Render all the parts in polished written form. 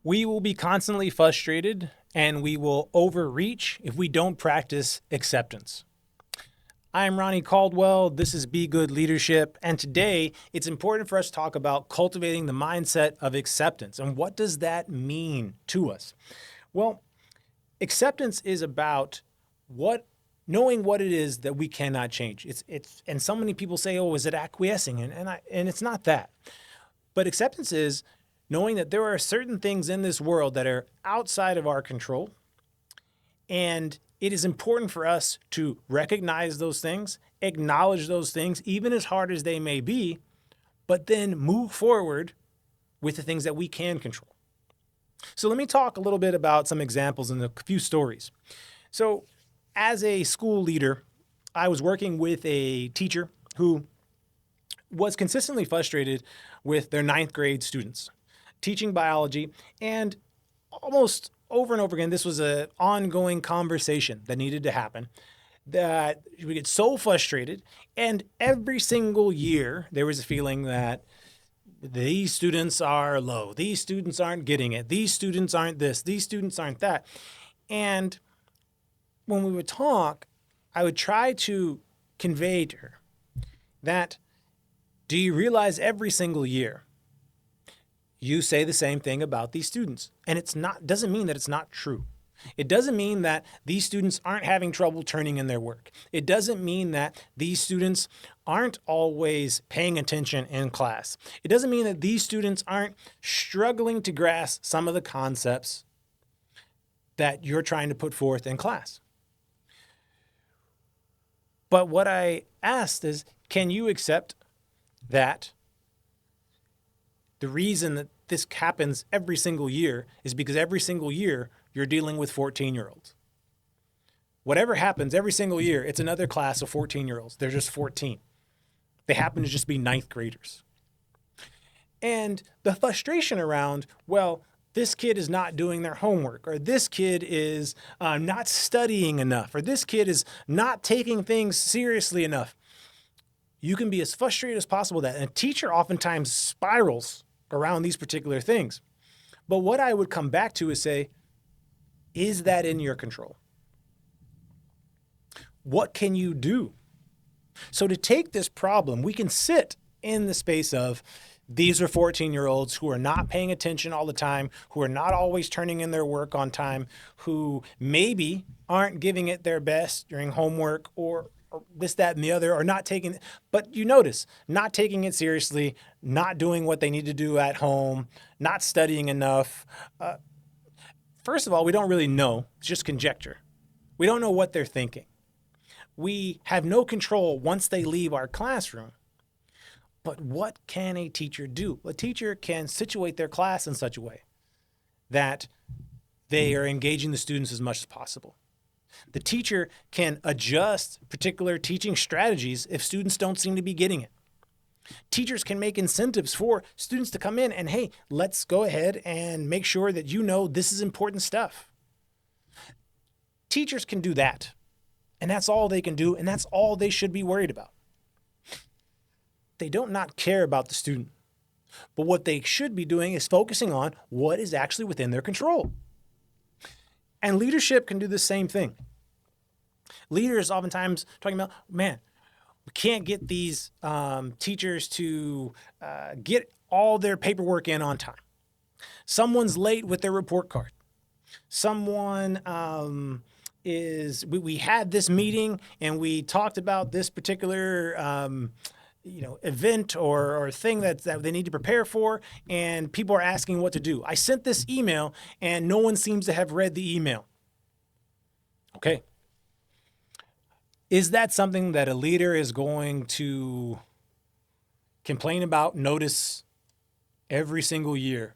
We will be constantly frustrated and we will overreach if we don't practice acceptance. I'm Ronnie Caldwell. This is Be Good Leadership. And today it's important for us to talk about cultivating the mindset of acceptance. And what does that mean to us? Well, acceptance is about knowing what it is that we cannot change. And so many people say, "Oh, is it acquiescing?" And it's not that. But acceptance is knowing that there are certain things in this world that are outside of our control. And it is important for us to recognize those things, acknowledge those things, even as hard as they may be, but then move forward with the things that we can control. So let me talk a little bit about some examples and a few stories. So as a school leader, I was working with a teacher who was consistently frustrated with their ninth grade students teaching biology, and almost over and over again, this was an ongoing conversation that needed to happen, that we get so frustrated. And every single year, there was a feeling that these students are low. These students aren't getting it. These students aren't this. These students aren't that. And when we would talk, I would try to convey to her that, do you realize every single year you say the same thing about these students? And doesn't mean that it's not true. It doesn't mean that these students aren't having trouble turning in their work. It doesn't mean that these students aren't always paying attention in class. It doesn't mean that these students aren't struggling to grasp some of the concepts that you're trying to put forth in class. But what I asked is, can you accept that the reason that this happens every single year is because every single year you're dealing with 14-year-olds. Whatever happens every single year, it's another class of 14-year-olds. They're just 14. They happen to just be ninth graders. And the frustration around, well, this kid is not doing their homework, or this kid is not studying enough, or this kid is not taking things seriously enough. You can be as frustrated as possible with that. And a teacher oftentimes spirals around these particular things. But what I would come back to is say, is that in your control? What can you do? So to take this problem, we can sit in the space of, these are 14-year-olds who are not paying attention all the time, who are not always turning in their work on time, who maybe aren't giving it their best during homework or this, that, and the other, or not taking, but you notice, not taking it seriously, not doing what they need to do at home, not studying enough. First of all, we don't really know. It's just conjecture. We don't know what they're thinking. We have no control once they leave our classroom. But what can a teacher do? A teacher can situate their class in such a way that they are engaging the students as much as possible. The teacher can adjust particular teaching strategies if students don't seem to be getting it. Teachers can make incentives for students to come in and, hey, let's go ahead and make sure that you know this is important stuff. Teachers can do that. And that's all they can do, and that's all they should be worried about. They don't not care about the student. But what they should be doing is focusing on what is actually within their control. And leadership can do the same thing. Leaders oftentimes talking about, man, we can't get these teachers to get all their paperwork in on time. Someone's late with their report card. Someone we had this meeting and we talked about this particular event or thing that they need to prepare for, and people are asking what to do. I sent this email and no one seems to have read the email. Okay. Is that something that a leader is going to complain about, notice every single year?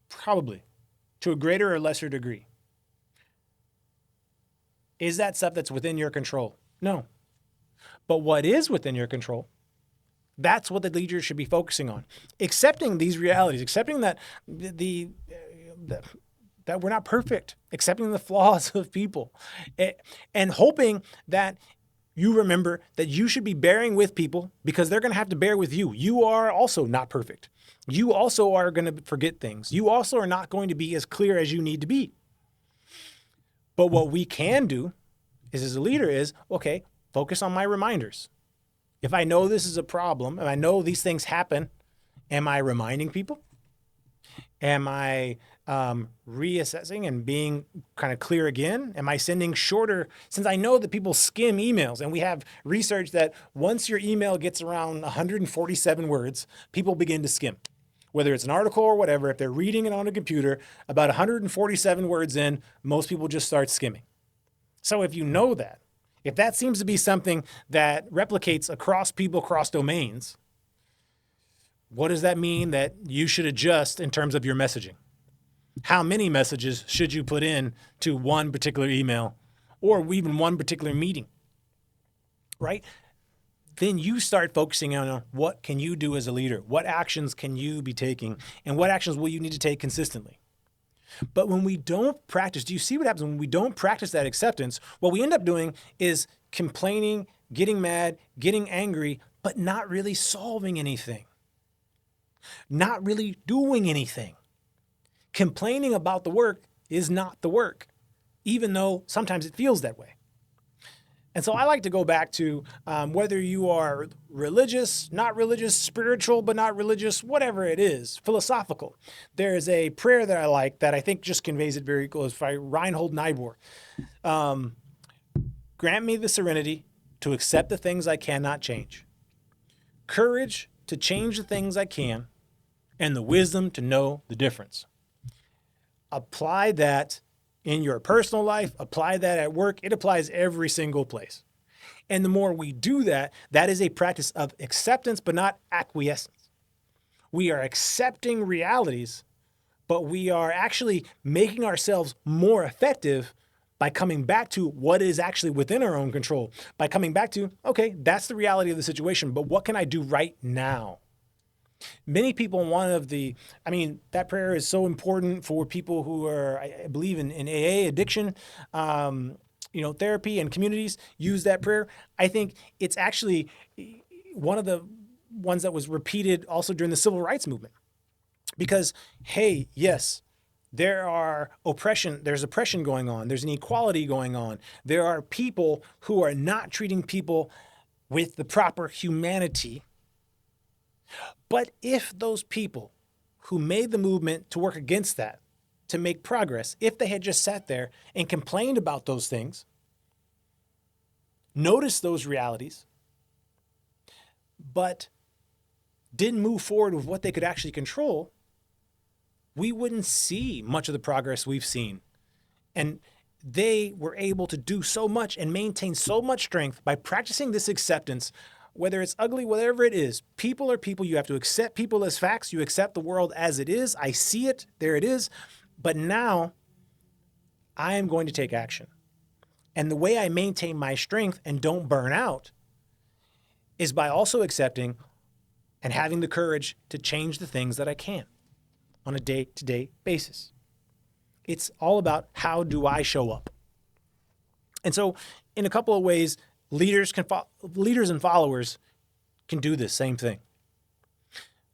Probably, to a greater or lesser degree. Is that stuff that's within your control? No. But what is within your control, that's what the leader should be focusing on. Accepting these realities, accepting that that we're not perfect, accepting the flaws of people, and hoping that you remember that you should be bearing with people because they're going to have to bear with you. You are also not perfect. You also are going to forget things. You also are not going to be as clear as you need to be. But what we can do is, as a leader, is, okay, focus on my reminders. If I know this is a problem, and I know these things happen, am I reminding people? Am I reassessing and being kind of clear again? Am I sending shorter? Since I know that people skim emails, and we have research that once your email gets around 147 words, people begin to skim. Whether it's an article or whatever, if they're reading it on a computer, about 147 words in, most people just start skimming. So if you know that, if that seems to be something that replicates across people, across domains, what does that mean that you should adjust in terms of your messaging? How many messages should you put in to one particular email or even one particular meeting, right? Then you start focusing on what can you do as a leader? What actions can you be taking? And what actions will you need to take consistently? But when we don't practice, do you see what happens when we don't practice that acceptance? What we end up doing is complaining, getting mad, getting angry, but not really solving anything. Not really doing anything. Complaining about the work is not the work, even though sometimes it feels that way. And so I like to go back to whether you are religious, not religious, spiritual, but not religious, whatever it is, philosophical. There is a prayer that I like that I think just conveys it very close by Reinhold Niebuhr. Grant me the serenity to accept the things I cannot change, courage to change the things I can, and the wisdom to know the difference. Apply that in your personal life, apply that at work. It applies every single place. And the more we do that, that is a practice of acceptance, but not acquiescence. We are accepting realities, but we are actually making ourselves more effective by coming back to what is actually within our own control, by coming back to, okay, that's the reality of the situation, but what can I do right now? Many people, that prayer is so important for people who are, I believe in AA, addiction, therapy and communities use that prayer. I think it's actually one of the ones that was repeated also during the civil rights movement. Because, hey, yes, there's oppression going on. There's inequality going on. There are people who are not treating people with the proper humanity. But if those people who made the movement to work against that, to make progress, if they had just sat there and complained about those things, noticed those realities, but didn't move forward with what they could actually control, we wouldn't see much of the progress we've seen. And they were able to do so much and maintain so much strength by practicing this acceptance. Whether it's ugly, whatever it is, people are people. You have to accept people as facts. You accept the world as it is. I see it. There it is. But now I am going to take action. And the way I maintain my strength and don't burn out is by also accepting and having the courage to change the things that I can on a day-to-day basis. It's all about how do I show up? And so in a couple of ways, leaders and followers can do this same thing.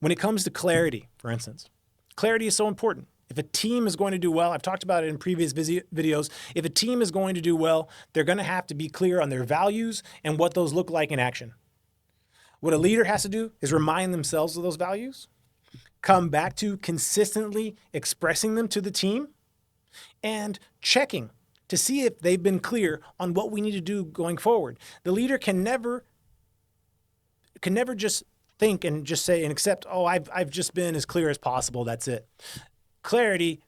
When it comes to clarity, for instance, clarity is so important. If a team is going to do well, I've talked about it in previous videos, if a team is going to do well, they're going to have to be clear on their values and what those look like in action. What a leader has to do is remind themselves of those values, come back to consistently expressing them to the team, and checking to see if they've been clear on what we need to do going forward. The leader can never just think and just say and accept, I've just been as clear as possible, that's it. Clarity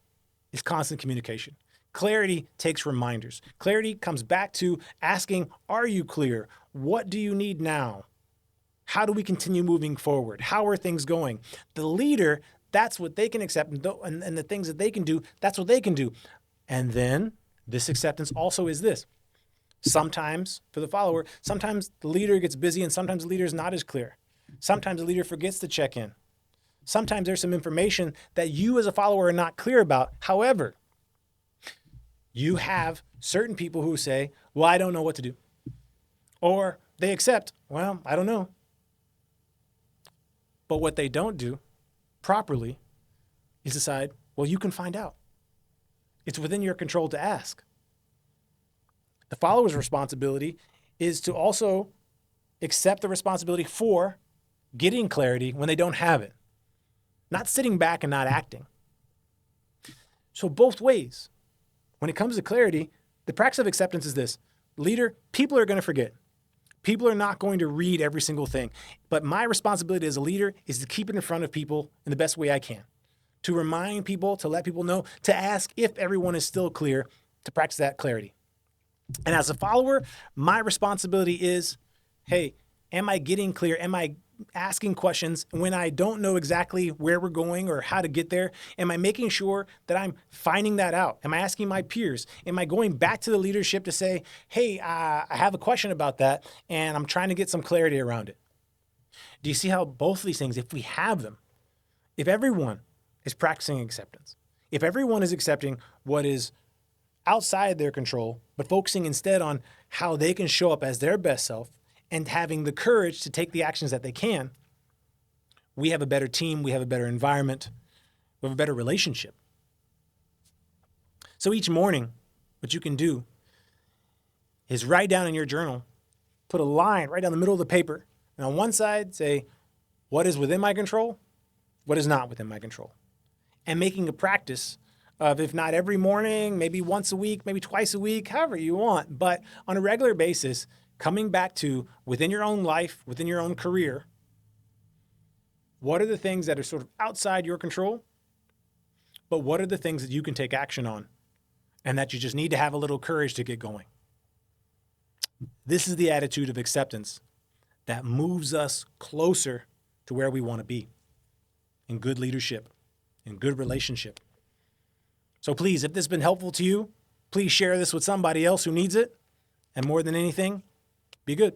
is constant communication. Clarity takes reminders. Clarity comes back to asking, are you clear? What do you need now? How do we continue moving forward? How are things going? The leader, that's what they can accept, and the things that they can do, that's what they can do. And then this acceptance also is this. Sometimes, for the follower, sometimes the leader gets busy and sometimes the leader is not as clear. Sometimes the leader forgets to check in. Sometimes there's some information that you as a follower are not clear about. However, you have certain people who say, well, I don't know what to do. Or they accept, well, I don't know. But what they don't do properly is decide, well, you can find out. It's within your control to ask. The follower's responsibility is to also accept the responsibility for getting clarity when they don't have it, not sitting back and not acting. So both ways, when it comes to clarity, the practice of acceptance is this. Leader, people are going to forget. People are not going to read every single thing. But my responsibility as a leader is to keep it in front of people in the best way I can, to remind people, to let people know, to ask if everyone is still clear, to practice that clarity. And as a follower, my responsibility is, hey, am I getting clear? Am I asking questions when I don't know exactly where we're going or how to get there? Am I making sure that I'm finding that out? Am I asking my peers? Am I going back to the leadership to say, hey, I have a question about that and I'm trying to get some clarity around it? Do you see how both of these things, if we have them, if everyone is practicing acceptance, if everyone is accepting what is outside their control, but focusing instead on how they can show up as their best self and having the courage to take the actions that they can, we have a better team, we have a better environment, we have a better relationship. So each morning, what you can do is write down in your journal, put a line right down the middle of the paper, and on one side say, what is within my control, what is not within my control. And making a practice of, if not every morning, maybe once a week, maybe twice a week, however you want, but on a regular basis, coming back to within your own life, within your own career, what are the things that are sort of outside your control, but what are the things that you can take action on and that you just need to have a little courage to get going? This is the attitude of acceptance that moves us closer to where we want to be in good leadership, in good relationship. So please, if this has been helpful to you, please share this with somebody else who needs it. And more than anything, be good.